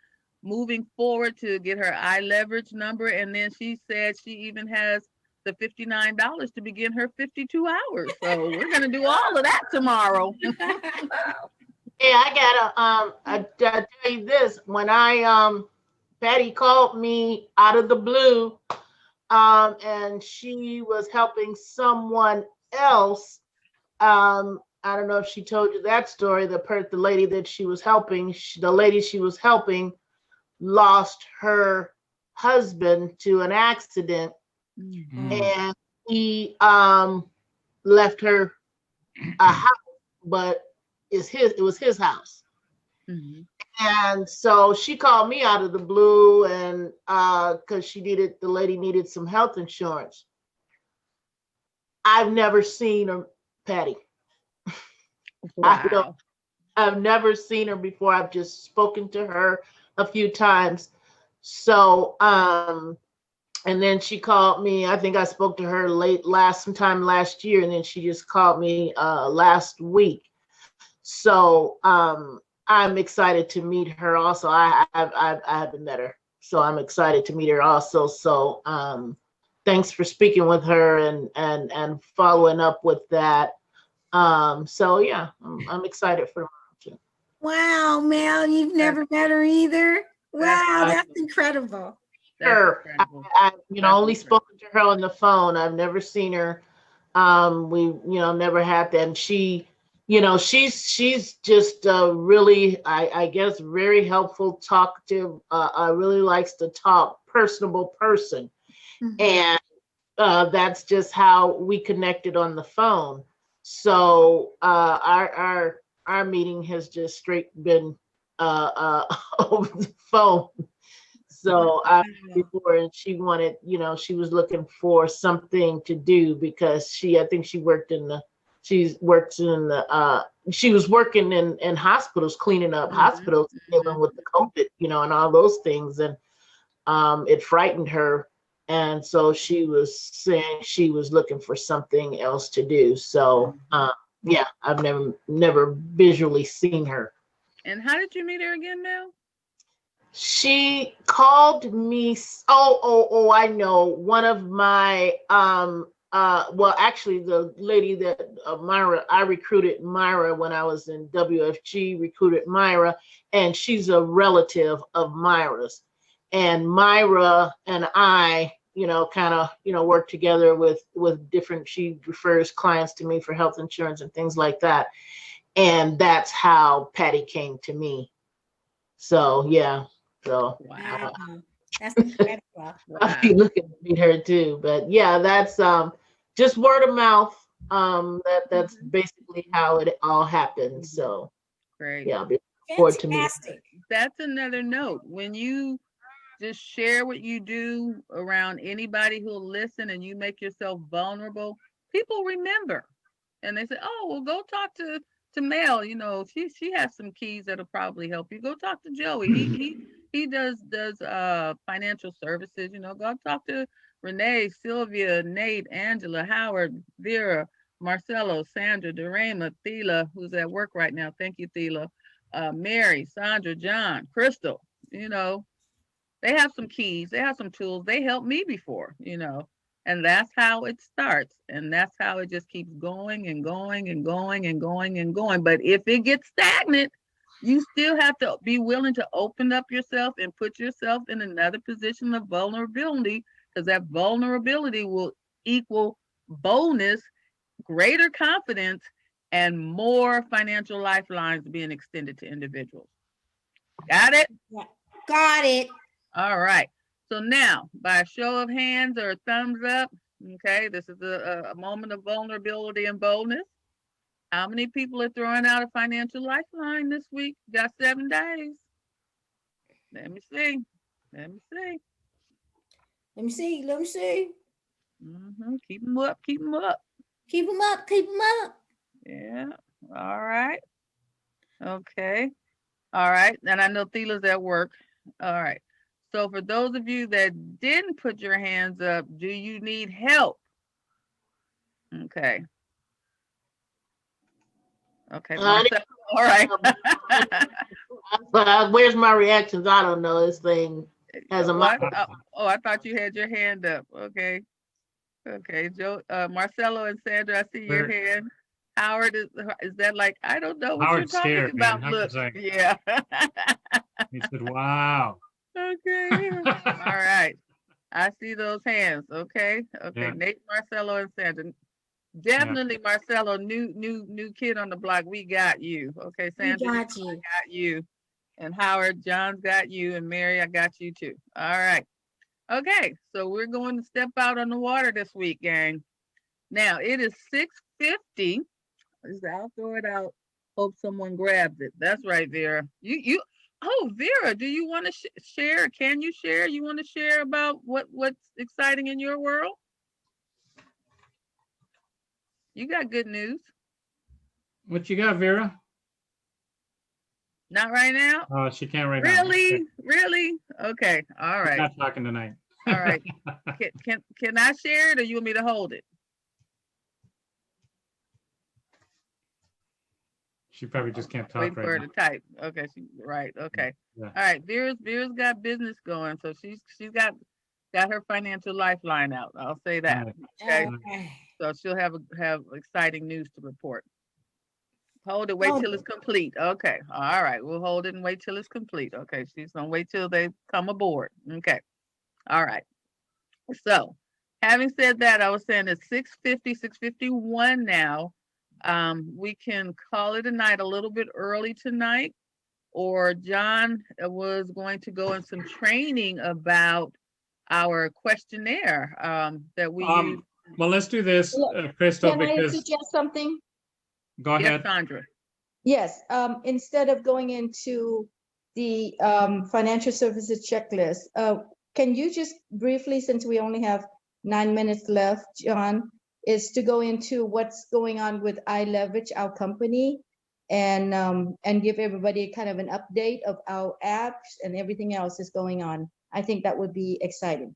moving forward to get her iLeverage number. And then she said she even has the $59 to begin her 52 hours. So we're going to do all of that tomorrow. Wow. Yeah, I gotta tell you this. When Patty called me out of the blue, and she was helping someone else I don't know if she told you that story. The lady that she was helping, the lady she was helping lost her husband to an accident, and he left her a house, but it was his house. Mhm. And so she called me out of the blue, and because the lady needed some health insurance. I've never seen her, Patty. Wow. I've never seen her before. I've just spoken to her a few times. So, and then she called me. I think I spoke to her sometime last year, and then she just called me last week. So, I'm excited to meet her also. I haven't met her, so I'm excited to meet her also. So, thanks for speaking with her and following up with that. So yeah, I'm excited for her. Wow, Mel, you've never met her either? Wow, that's incredible. That's Her, incredible. I That's only incredible. spoken to her on the phone. I've never seen her. We, never had that. And she, she's just really, I guess, very helpful, talkative. Really likes to talk, personable person. Mhm. And that's just how we connected on the phone. So our meeting has just straight been over the phone. So I before, and she wanted, she was looking for something to do because I think she worked in the, she was working in hospitals, cleaning up hospitals, dealing with the COVID, and all those things. And it frightened her. And so she was saying she was looking for something else to do. So yeah, I've never visually seen her. And how did you meet her again, Mel? She called me. Oh, I know. One of my well, actually, the lady that Myra, I recruited Myra when I was in WFG, recruited Myra, and she's a relative of Myra's. And Myra and I, kind of, work together with different. She refers clients to me for health insurance and things like that, and that's how Patty came to me. So yeah. So Wow, that's incredible. I'll be looking to meet her too. But yeah, that's just word of mouth. That's basically how it all happened. So Great. yeah, I'll be looking forward to meeting. Fantastic. That's another note. When you just share what you do around anybody who'll listen and you make yourself vulnerable, people remember. And they say, oh, well, go talk to Mel. She has some keys that'll probably help you. Go talk to Joey. He does financial services. Go talk to Renee, Sylvia, Nate, Angela, Howard, Vera, Marcelo, Sandra, Dorema, Thela, who's at work right now. Thank you, Thela. Mary, Sandra, John, Crystal. They have some keys. They have some tools. They helped me before. And that's how it starts. And that's how it just keeps going and going and going and going and going. But if it gets stagnant, you still have to be willing to open up yourself and put yourself in another position of vulnerability, because that vulnerability will equal boldness, greater confidence, and more financial lifelines being extended to individuals. Got it? Yeah. Got it. All right. So now, by a show of hands or a thumbs up, okay, this is a moment of vulnerability and boldness. How many people are throwing out a financial lifeline this week? Got 7 days. Let me see. Let me see. Let me see. Let me see. Keep them up. Keep them up. Keep them up. Keep them up. Yeah. All right. Okay. All right. And I know Thela's at work. All right. So for those of you that didn't put your hands up, do you need help? Okay. Okay, Marcel. All right. But where's my reactions? I don't know. This thing has a I thought you had your hand up. Okay. Okay, Joe, Marcelo and Sandra, I see your hand. Howard, is that like, I don't know what Howard's you're talking scared, about? man. Look, Like, yeah. he said, wow. Okay. All right. I see those hands. Okay. Okay. Yeah. Nate, Marcelo, and Sandra. Definitely, Marcelo, new kid on the block. We got you. Okay, We Sandra, got you. got you. And Howard, John's got you. And Mary, I got you too. All right. Okay, so we're going to step out on the water this week, gang. Now it is 6:50. I'll throw it out. Hope someone grabs it. That's right, Vera. You. Oh, Vera, do you want to share? Can you share? You want to share about what's exciting in your world? You got good news. What you got, Vera? Not right now. Oh, she can't right now. Really? Okay. Really? Okay. All She's right. not talking tonight. All right. Can I share it, or you want me to hold it? She probably just can't talk Waiting for her right to type. Okay. Right. Okay. now. All right. Vera's got business going, so she's got her financial lifeline out. I'll say that. Right. Okay. So she'll have exciting news to report. Hold it. Wait till it's complete. Okay. All right. We'll hold it and wait till it's complete. Okay. She's gonna wait till they come aboard. Okay. All right. So, having said that, I was saying it's 6:50, 6:51 now. We can call it a night a little bit early tonight, or John was going to go in some training about our questionnaire that we use. Well, let's do this, Crystal, Can I because suggest something? go ahead. Yes, Sandra. Yes, instead of going into the financial services checklist, can you just briefly, since we only have 9 minutes left, John, is to go into what's going on with iLeverage, our company, and give everybody kind of an update of our apps and everything else is going on. I think that would be exciting.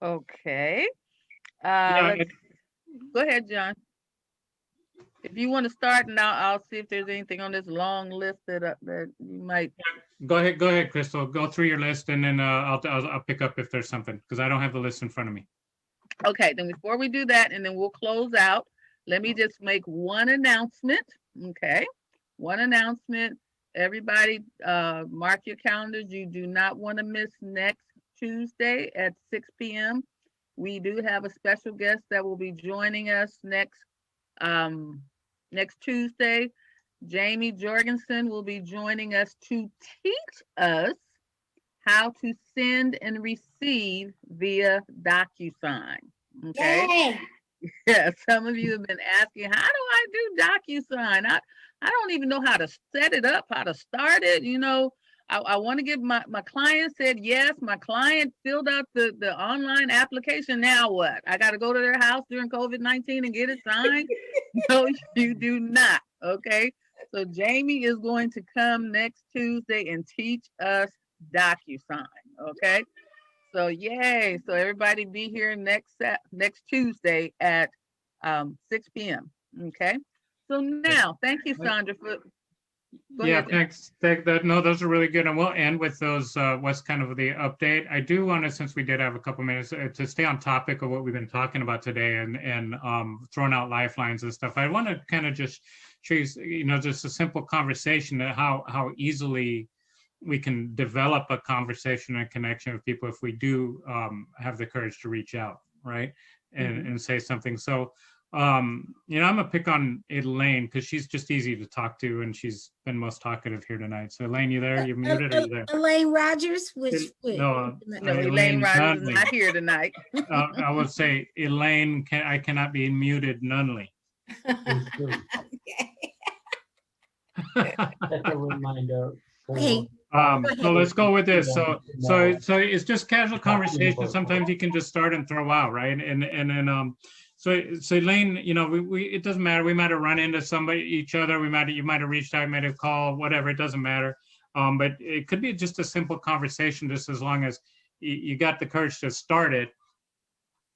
Okay. Yeah, Go ahead, John. If you want to start, and I'll see if there's anything on this long list that you might. Go ahead, Crystal. Go through your list, and then I'll pick up if there's something, because I don't have the list in front of me. Okay, then before we do that, and then we'll close out, let me just make one announcement. Okay, one announcement. Everybody, mark your calendars. You do not want to miss next Tuesday at 6 p.m. We do have a special guest that will be joining us next Tuesday. Jamie Jorgensen will be joining us to teach us how to send and receive via DocuSign. Okay. Yay! Yeah, some of you have been asking, how do I do DocuSign? I don't even know how to set it up, how to start it. You know, I want to give my client said yes. My client filled out the online application. Now what? I got to go to their house during COVID-19 and get it signed? No, you do not. Okay. So Jamie is going to come next Tuesday and teach us DocuSign. Okay. So yay. So everybody be here next Tuesday at 6 p.m. Okay. So now, thank you, Sandra, for. Go ahead. Thanks. No, those are really good. And we'll end with those, what's kind of the update. I do want to, since we did have a couple minutes, to stay on topic of what we've been talking about today and throwing out lifelines and stuff. I want to kind of just show you, just a simple conversation, how easily we can develop a conversation and connection with people if we do have the courage to reach out, right? And say something. So, I'm gonna pick on Elaine because she's just easy to talk to and she's been most talkative here tonight. So Elaine, you there? You're muted. Are you there? Elaine Rogers, No, Elaine Rogers is not here tonight. I would say Elaine, I cannot be muted nunly. That's a reminder. Okay. So let's go with this. So it's just casual conversation. Sometimes you can just start and throw out, right? And then so Elaine, we it doesn't matter. We might have run into each other. You might have reached out, you might have called, whatever. It doesn't matter. But it could be just a simple conversation, just as long as you got the courage to start it.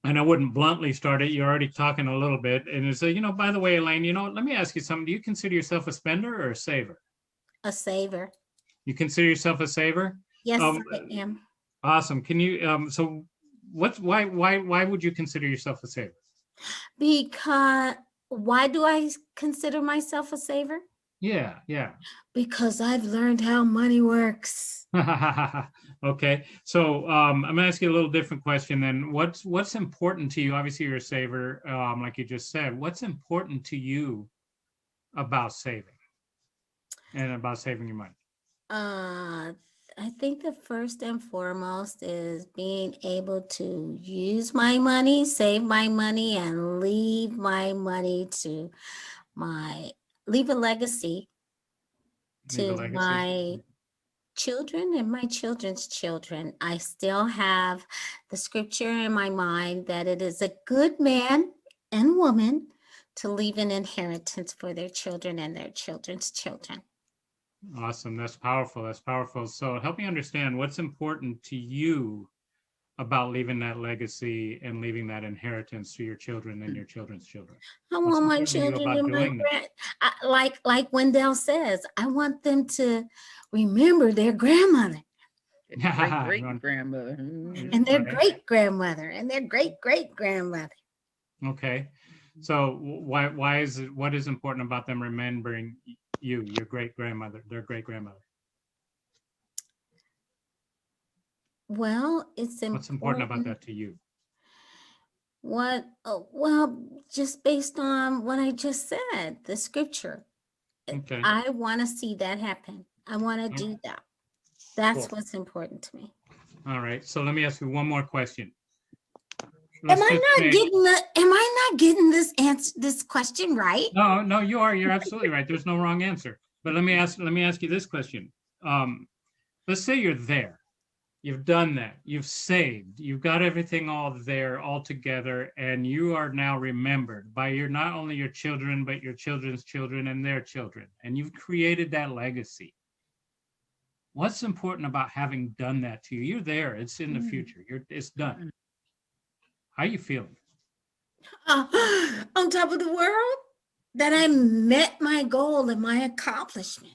And I wouldn't bluntly start it. You're already talking a little bit, and it's by the way, Elaine, let me ask you something. Do you consider yourself a spender or a saver? A saver. You consider yourself a saver? Yes, I am. Awesome. Can you so why would you consider yourself a saver? Because why do I consider myself a saver? Yeah, yeah. Because I've learned how money works. Okay, so I'm gonna ask you a little different question then. What's important to you? Obviously, you're a saver, like you just said. What's important to you about saving and about saving your money? I think the first and foremost is being able to use my money, save my money, and leave my money to leave a legacy Leave a to legacy. my children and my children's children. I still have the scripture in my mind that it is a good man and woman to leave an inheritance for their children and their children's children. Awesome. That's powerful. That's powerful. So help me understand what's important to you about leaving that legacy and leaving that inheritance to your children and your children's children. I What's want my important to you children about and my doing that? like Wendell says, I want them to remember their grandmother Great grandmother. and their Right. great grandmother and their great great grandmother. Okay. So why is it, what is important about them remembering you, your great grandmother, their great grandmother? Well, it's What's important about important. that to you? Well, just based on what I just said, the scripture. Okay. I want to see that happen. I want to do that. That's Cool. what's important to me. All right. So let me ask you one more question. Am Let's I just not say- getting this question right? No, no, you are. You're absolutely right. There's no wrong answer. But let me ask you this question. Let's say you're there. You've done that. You've saved. You've got everything all there, all together, and you are now remembered by not only your children, but your children's children and their children. And you've created that legacy. What's important about having done that to you? You're there. It's in the future. It's done. How are you feeling? On top of the world, that I met my goal and my accomplishment.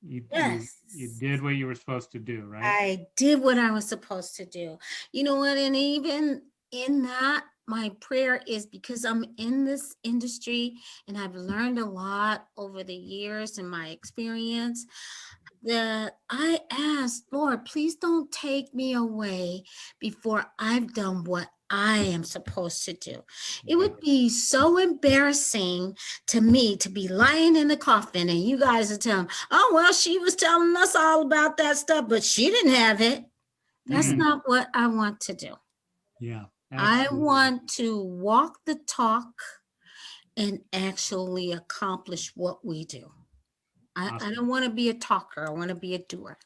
Yes. You did what you were supposed to do, right? I did what I was supposed to do. You know what? And even in that, my prayer is because I'm in this industry and I've learned a lot over the years and my experience, that I ask, Lord, please don't take me away before I've done what I am supposed to do. It would be so embarrassing to me to be lying in the coffin and you guys are telling, oh, well, she was telling us all about that stuff, but she didn't have it. That's not what I want to do. Yeah. I Absolutely. want to walk the talk and actually accomplish what we do. I Awesome. don't want to be a talker. I want to be a doer.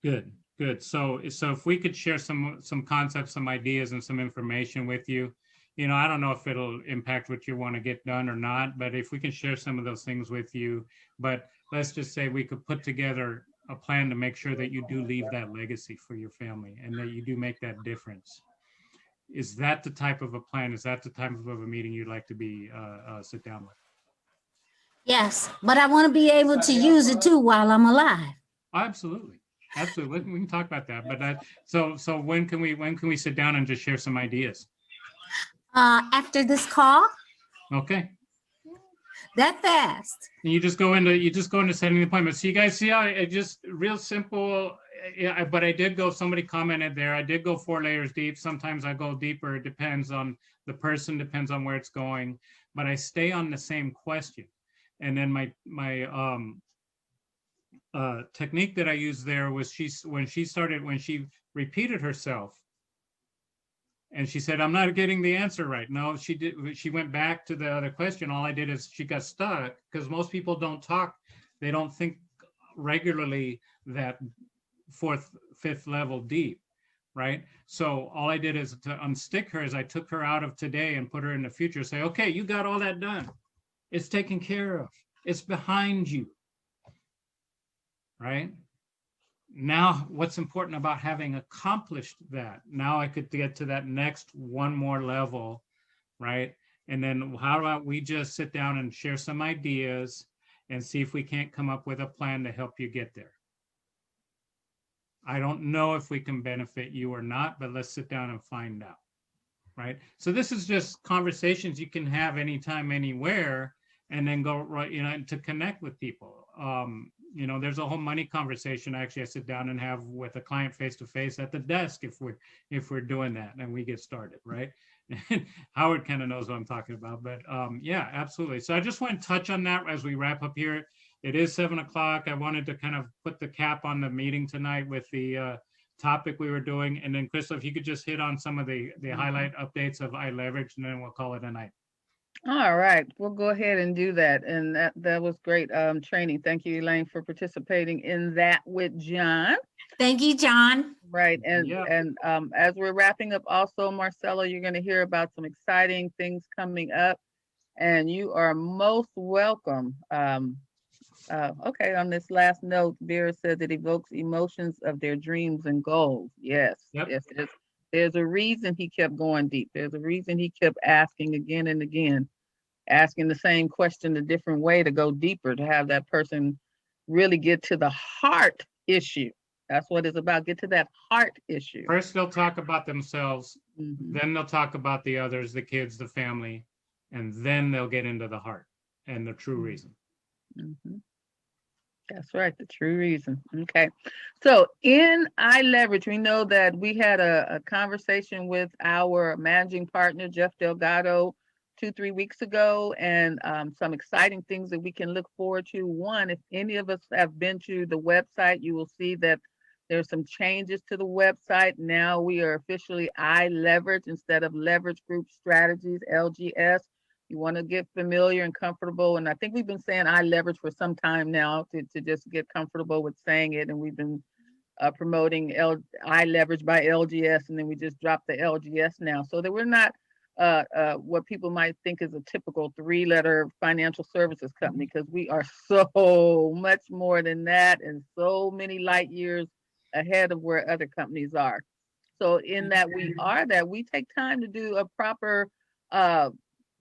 Good, good. So if we could share some concepts, some ideas, and some information with you, I don't know if it'll impact what you want to get done or not, but if we can share some of those things with you, but let's just say we could put together a plan to make sure that you do leave that legacy for your family and that you do make that difference. Is that the type of a plan? Is that the type of a meeting you'd like to be sit down with? Yes, but I want to be able to use it too while I'm alive. Absolutely. Absolutely. We can talk about that. But so when can we sit down and just share some ideas? After this call, Okay. that fast. And you just go into setting the appointment. So you guys see how it just real simple. Yeah, but I did go, somebody commented there, I did go 4 layers deep. Sometimes I go deeper. It depends on the person, depends on where it's going, but I stay on the same question. And then my technique that I used there was when she repeated herself and she said, I'm not getting the answer right. No, she did. She went back to the other question. All I did is she got stuck because most people don't talk. They don't think regularly that 4th, 5th level deep, right? So all I did is to unstick her, is I took her out of today and put her in the future. Say, okay, you got all that done. It's taken care of. It's behind you, right? Now, what's important about having accomplished that? Now I could get to that next one more level, right? And then how about we just sit down and share some ideas and see if we can't come up with a plan to help you get there. I don't know if we can benefit you or not, but let's sit down and find out, right? So this is just conversations you can have anytime, anywhere, and then go right, to connect with people. There's a whole money conversation actually I sit down and have with a client face to face at the desk if we're doing that and we get started, right? And Howard kind of knows what I'm talking about, but yeah, absolutely. So I just want to touch on that as we wrap up here. It is 7 o'clock. I wanted to kind of put the cap on the meeting tonight with the topic we were doing. And then Crystal, if you could just hit on some of the highlight updates of iLeverage, and then we'll call it a night. All right, we'll go ahead and do that. And that was great training. Thank you, Elaine, for participating in that with John. Thank you, John. Right, and Yeah. and as we're wrapping up, also, Marcelo, you're going to hear about some exciting things coming up, and you are most welcome. Okay, on this last note, Vera said that evokes emotions of their dreams and goals. Yes, Yep. yes, there's a reason he kept going deep. There's a reason he kept asking again and again, asking the same question a different way to go deeper, to have that person really get to the heart issue. That's what it's about. Get to that heart issue. First, they'll talk about themselves, Mhm. then they'll talk about the others, the kids, the family, and then they'll get into the heart and the true reason. Mhm. That's right, the true reason. Okay. So in iLeverage, we know that we had a conversation with our managing partner, Jeff Delgado, 2-3 weeks ago, and some exciting things that we can look forward to. One, if any of us have been to the website, you will see that there's some changes to the website. Now we are officially iLeverage instead of Leverage Group Strategies, LGS. You want to get familiar and comfortable. And I think we've been saying iLeverage for some time now to just get comfortable with saying it. And we've been promoting iLeverage by LGS, and then we just dropped the LGS now. So that we're not what people might think is a typical 3-letter financial services company, because we are so much more than that and so many light years ahead of where other companies are. So in that we take time to do a proper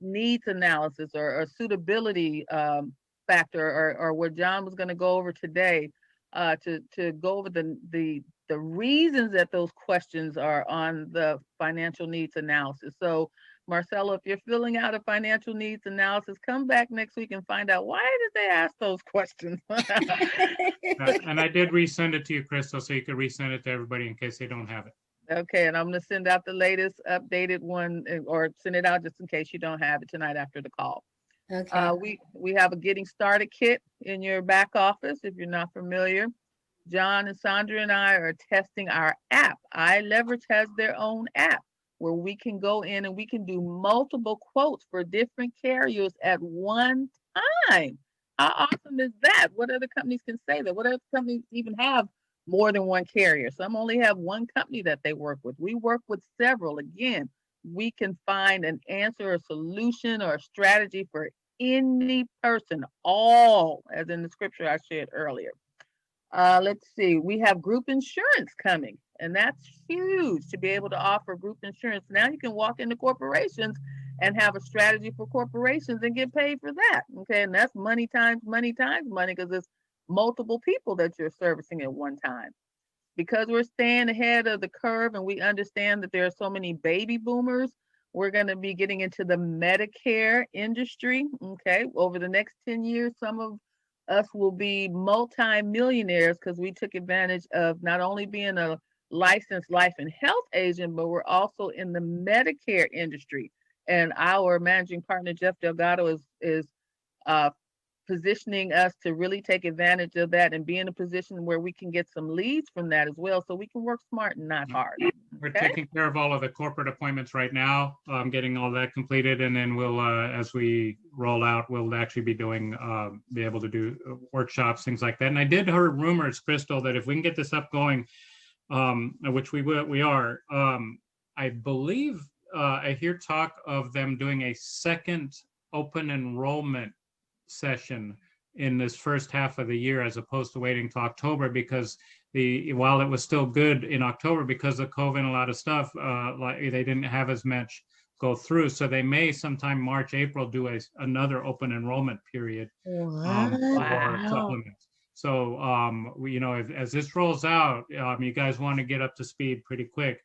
needs analysis or suitability factor, or what John was going to go over today, to go over the reasons that those questions are on the financial needs analysis. So Marcelo, if you're filling out a financial needs analysis, come back next week and find out why did they ask those questions. And I did resend it to you, Crystal, so you could resend it to everybody in case they don't have it. Okay, and I'm going to send out the latest updated one, or send it out just in case you don't have it tonight after the call. Okay. We have a getting started kit in your back office if you're not familiar. John and Sandra and I are testing our app. iLeverage has their own app where we can go in and we can do multiple quotes for different carriers at one time. How awesome is that? What other companies can say that? What other companies even have more than one carrier? Some only have one company that they work with. We work with several. Again, we can find an answer, a solution, or a strategy for any person, all, as in the scripture I shared earlier. Let's see, we have group insurance coming, and that's huge to be able to offer group insurance. Now you can walk into corporations and have a strategy for corporations and get paid for that. Okay, and that's money times money, because it's multiple people that you're servicing at one time. Because we're staying ahead of the curve and we understand that there are so many baby boomers, we're going to be getting into the Medicare industry. Okay, over the next 10 years, some of us will be multi-millionaires because we took advantage of not only being a licensed life and health agent, but we're also in the Medicare industry. And our managing partner, Jeff Delgado, is positioning us to really take advantage of that and be in a position where we can get some leads from that as well, so we can work smart and not hard. We're Okay? taking care of all of the corporate appointments right now, getting all that completed, and then we'll, as we roll out, we'll actually be doing, be able to do workshops, things like that. And I did hear rumors, Crystal, that if we can get this up going, which we are, I believe I hear talk of them doing a second open enrollment session in this first half of the year, as opposed to waiting till October, because while it was still good in October, because of COVID and a lot of stuff, like they didn't have as much go through. So they may sometime March, April do another open enrollment period for supplements. So as this rolls out, you guys want to get up to speed pretty quick.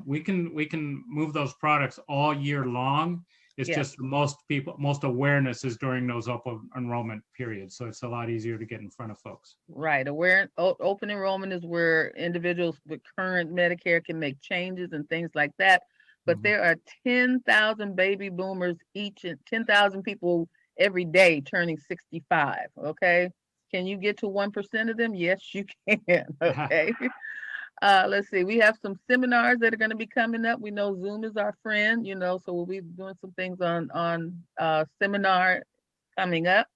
We can move those products all year long. It's Yeah. just most awareness is during those open enrollment periods. So it's a lot easier to get in front of folks. Right. Open enrollment is where individuals with current Medicare can make changes and things like that. But Mhm. there are 10,000 baby boomers each, and 10,000 people every day turning 65. Okay. Can you get to 1% of them? Yes, you can. Okay. Let's see. We have some seminars that are going to be coming up. We know Zoom is our friend, so we'll be doing some things on seminar coming up.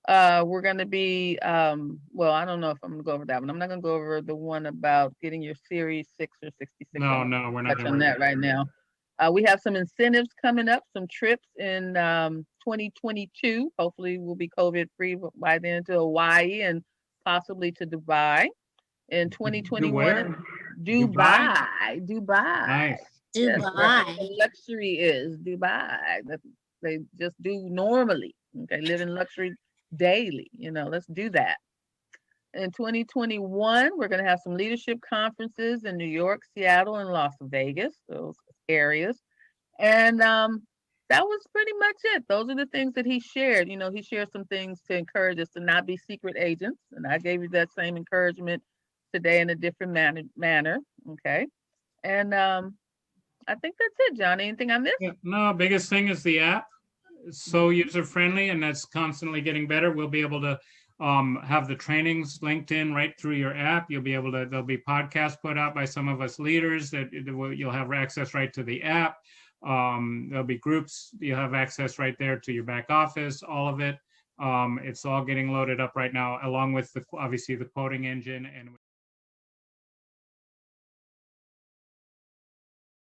We're going to be, well, I don't know if I'm going to go over that one. I'm not going to go over the one about getting your Series 6 or 66. No, I don't we're not touch gonna on worry that right now. We have some incentives coming up, some trips in 2022. Hopefully we'll be COVID free by then, to Hawaii and possibly to Dubai. In Do 2021, where? Dubai. Nice. Yes, where all Dubai. the luxury is, Dubai. That they just do normally. Okay, live in luxury daily. Let's do that. In 2021, we're going to have some leadership conferences in New York, Seattle, and Las Vegas, those areas. And that was pretty much it. Those are the things that he shared. He shared some things to encourage us to not be secret agents. And I gave you that same encouragement today in a different manner. Okay. And I think that's it, Johnny. Anything I missed? Yeah, no, biggest thing is the app. It's so user friendly, and that's constantly getting better. We'll be able to have the trainings linked in right through your app. You'll be able to, there'll be podcasts put out by some of us leaders that you'll have access right to the app. There'll be groups, you'll have access right there to your back office, all of it. It's all getting loaded up right now, along with obviously the quoting engine and